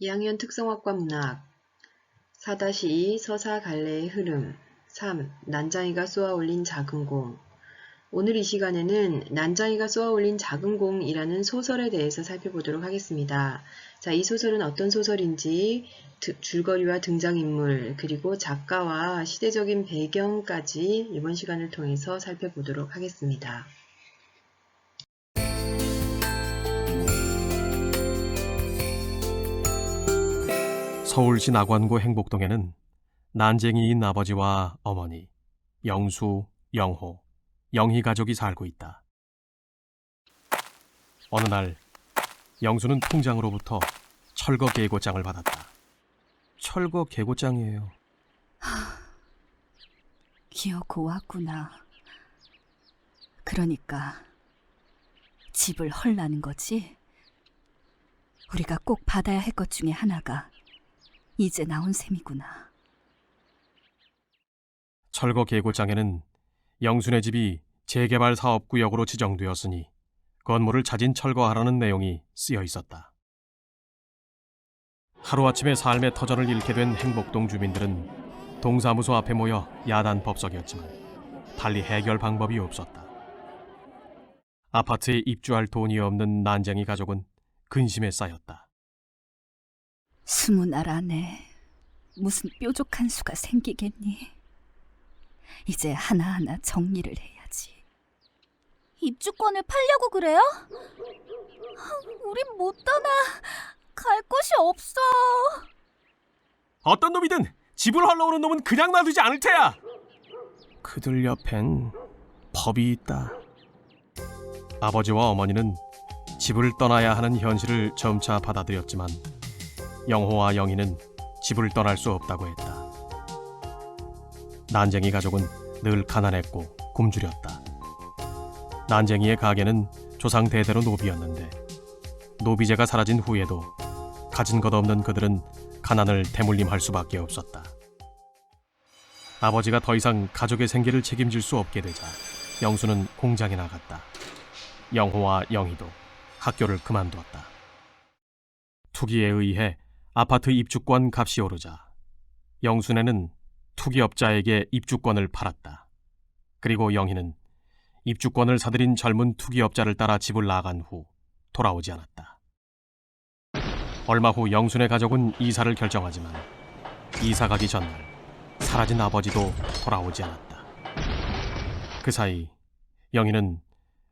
2학년 특성화과 문학 4-2 서사 갈래의 흐름 3. 난장이가 쏘아올린 작은 공. 오늘 이 시간에는 난장이가 쏘아올린 작은 공이라는 소설에 대해서 살펴보도록 하겠습니다. 자, 이 소설은 어떤 소설인지 줄거리와 등장인물 그리고 작가와 시대적인 배경까지 이번 시간을 통해서 살펴보도록 하겠습니다. 서울시 낙원구 행복동에는 난쟁이인 아버지와 어머니, 영수, 영호, 영희 가족이 살고 있다. 어느 날 영수는 통장으로부터 철거 계고장을 받았다. 철거 계고장이에요. 기어코 왔구나. 그러니까 집을 헐라는 거지? 우리가 꼭 받아야 할 것 중에 하나가 이제 나온 셈이구나. 철거 계고장에는 영순의 집이 재개발 사업구역으로 지정되었으니 건물을 자진 철거하라는 내용이 쓰여 있었다. 하루아침에 삶의 터전을 잃게 된 행복동 주민들은 동사무소 앞에 모여 야단법석이었지만 달리 해결 방법이 없었다. 아파트에 입주할 돈이 없는 난쟁이 가족은 근심에 쌓였다. 20날 안에 무슨 뾰족한 수가 생기겠니? 이제 하나하나 정리를 해야지. 입주권을 팔려고 그래요? 우린 못 떠나. 갈 곳이 없어. 어떤 놈이든 집을 헐러오는 놈은 그냥 놔두지 않을 테야. 그들 옆엔 법이 있다. 아버지와 어머니는 집을 떠나야 하는 현실을 점차 받아들였지만 영호와 영희는 집을 떠날 수 없다고 했다. 난쟁이 가족은 늘 가난했고 굶주렸다. 난쟁이의 가게는 조상 대대로 노비였는데 노비제가 사라진 후에도 가진 것 없는 그들은 가난을 대물림할 수밖에 없었다. 아버지가 더 이상 가족의 생계를 책임질 수 없게 되자 영수는 공장에 나갔다. 영호와 영희도 학교를 그만두었다. 투기에 의해 아파트 입주권 값이 오르자 영순애는 투기업자에게 입주권을 팔았다. 그리고 영희는 입주권을 사들인 젊은 투기업자를 따라 집을 나간 후 돌아오지 않았다. 얼마 후 영순의 가족은 이사를 결정하지만 이사 가기 전날 사라진 아버지도 돌아오지 않았다. 그 사이 영희는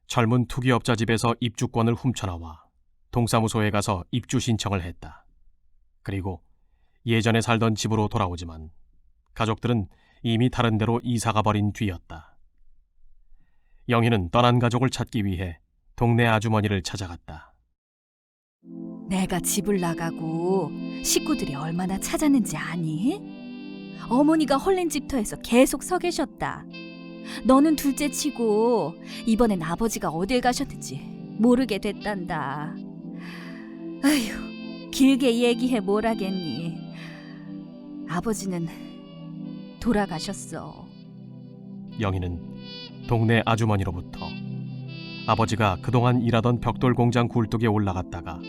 젊은 투기업자 집에서 입주권을 훔쳐나와 동사무소에 가서 입주 신청을 했다. 그리고 예전에 살던 집으로 돌아오지만 가족들은 이미 다른 데로 이사가 버린 뒤였다. 영희는 떠난 가족을 찾기 위해 동네 아주머니를 찾아갔다. 내가 집을 나가고 식구들이 얼마나 찾았는지 아니? 어머니가 헐린 집터에서 계속 서 계셨다. 너는 둘째 치고 이번엔 아버지가 어딜 가셨는지 모르게 됐단다. 아휴, 길게 얘기해 뭘 하겠니? 아버지는 돌아가셨어. 영희는 동네 아주머니로부터 아버지가 그동안 일하던 벽돌 공장 굴뚝에 올라갔다가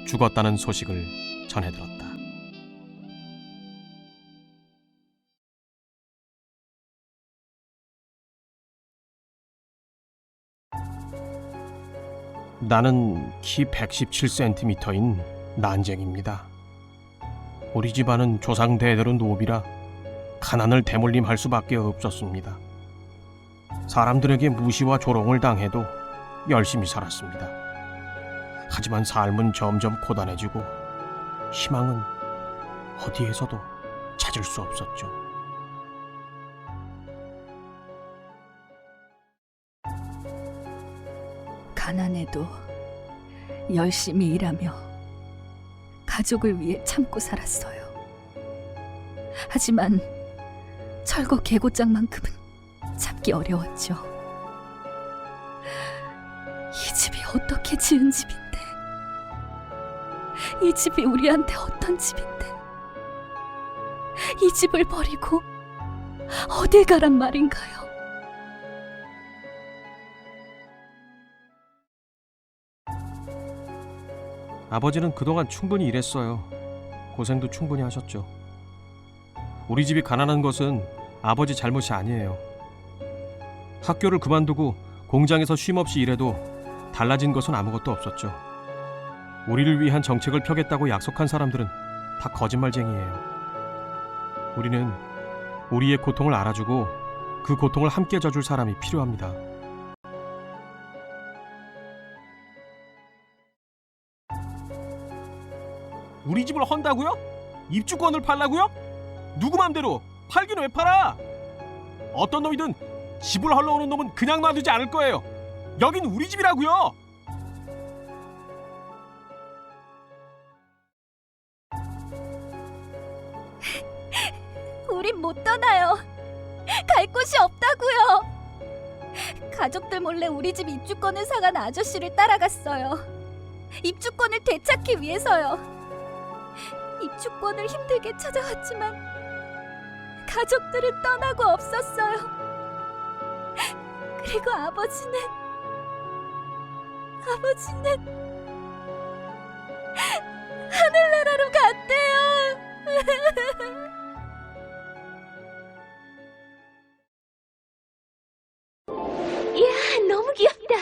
죽었다는 소식을 전해들었다. 나는 키 117cm인 난쟁입니다. 우리 집안은 조상 대대로 노비라 가난을 대물림할 수밖에 없었습니다. 사람들에게 무시와 조롱을 당해도 열심히 살았습니다. 하지만 삶은 점점 고단해지고 희망은 어디에서도 찾을 수 없었죠. 가난해도 열심히 일하며 가족을 위해 참고 살았어요. 하지만 철거 계고장만큼은 참기 어려웠죠. 이 집이 어떻게 지은 집인데, 이 집이 우리한테 어떤 집인데, 이 집을 버리고 어딜 가란 말인가요? 아버지는 그동안 충분히 일했어요. 고생도 충분히 하셨죠. 우리 집이 가난한 것은 아버지 잘못이 아니에요. 학교를 그만두고 공장에서 쉼없이 일해도 달라진 것은 아무것도 없었죠. 우리를 위한 정책을 펴겠다고 약속한 사람들은 다 거짓말쟁이에요. 우리는 우리의 고통을 알아주고 그 고통을 함께 져줄 사람이 필요합니다. 우리 집을 헌다고요? 입주권을 팔라고요? 누구 맘대로 팔긴 왜 팔아? 어떤 놈이든 집을 헐러오는 놈은 그냥 놔두지 않을 거예요. 여긴 우리 집이라고요. 우린 못 떠나요. 갈 곳이 없다고요. 가족들 몰래 우리 집 입주권을 사간 아저씨를 따라갔어요. 입주권을 되찾기 위해서요. 입주권을 힘들게 찾아왔지만 가족들은 떠나고 없었어요. 그리고 아버지는 하늘나라로 갔대요. 이야, 너무 귀엽다.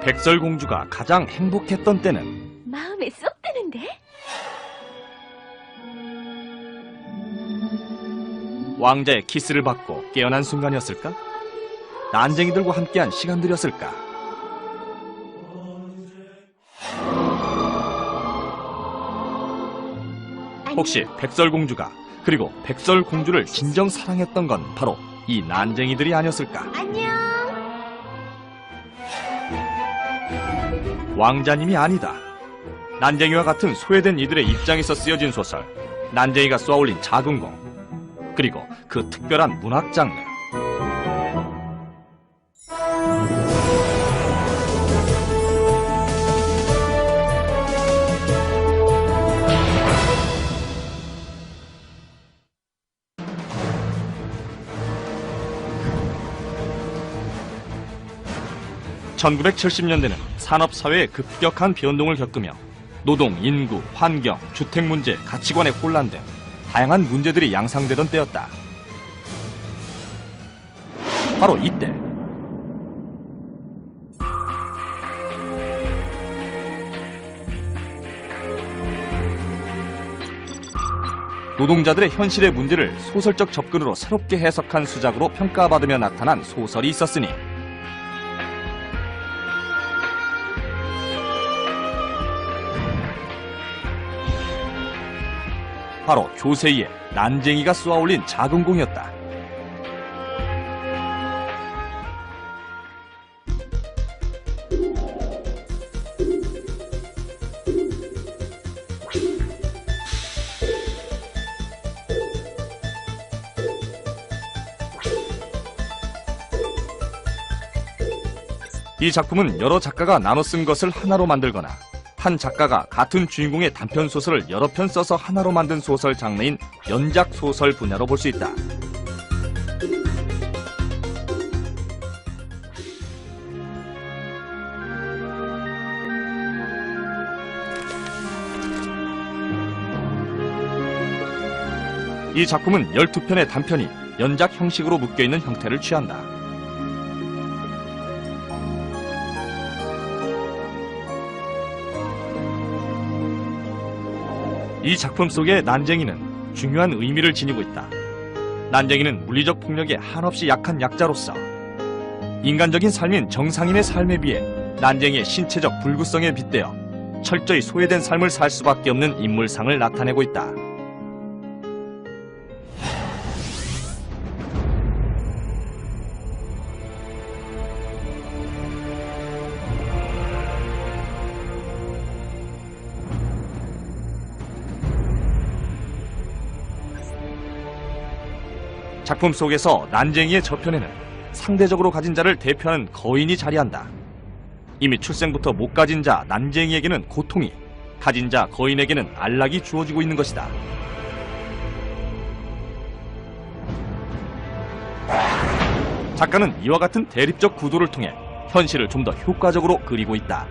백설공주가 가장 행복했던 때는 마음에 쏙 드는데? 왕자의 키스를 받고 깨어난 순간이었을까? 난쟁이들과 함께한 시간들이었을까? 혹시 백설공주가 그리고 백설공주를 진정 사랑했던 건 바로 이 난쟁이들이 아니었을까? 안녕. 왕자님이 아니다. 난쟁이와 같은 소외된 이들의 입장에서 쓰여진 소설, 난쟁이가 쏘아올린 작은 공, 그리고 그 특별한 문학 장르. (1970년대는) 산업사회의 급격한 변동을 겪으며 노동, 인구, 환경, 주택 문제, 가치관의 혼란 등 다양한 문제들이 양상되던 때였다. 바로 이때 노동자들의 현실의 문제를 소설적 접근으로 새롭게 해석한 수작으로 평가받으며 나타난 소설이 있었으니 바로 조세희의 난쟁이가 쏘아올린 작은 공이었다. 이 작품은 여러 작가가 나눠 쓴 것을 하나로 만들거나 한 작가가 같은 주인공의 단편 소설을 여러 편 써서 하나로 만든 소설 장르인 연작 소설 분야로 볼 수 있다. 이 작품은 12편의 단편이 연작 형식으로 묶여있는 형태를 취한다. 이 작품 속의 난쟁이는 중요한 의미를 지니고 있다. 난쟁이는 물리적 폭력에 한없이 약한 약자로서 인간적인 삶인 정상인의 삶에 비해 난쟁이의 신체적 불구성에 빗대어 철저히 소외된 삶을 살 수밖에 없는 인물상을 나타내고 있다. 작품 속에서 난쟁이의 저편에는 상대적으로 가진 자를 대표하는 거인이 자리한다. 이미 출생부터 못 가진 자 난쟁이에게는 고통이, 가진 자 거인에게는 안락이 주어지고 있는 것이다. 작가는 이와 같은 대립적 구도를 통해 현실을 좀 더 효과적으로 그리고 있다.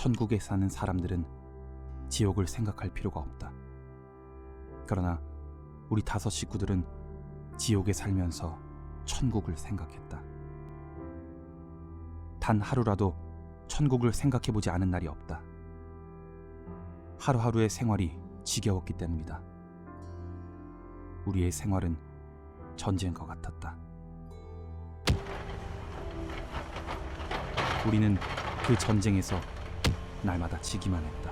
천국에 사는 사람들은 지옥을 생각할 필요가 없다. 그러나 우리 5 식구들은 지옥에 살면서 천국을 생각했다. 단 하루라도 천국을 생각해보지 않은 날이 없다. 하루하루의 생활이 지겨웠기 때문이다. 우리의 생활은 전쟁과 같았다. 우리는 그 전쟁에서 날마다 지기만 했다.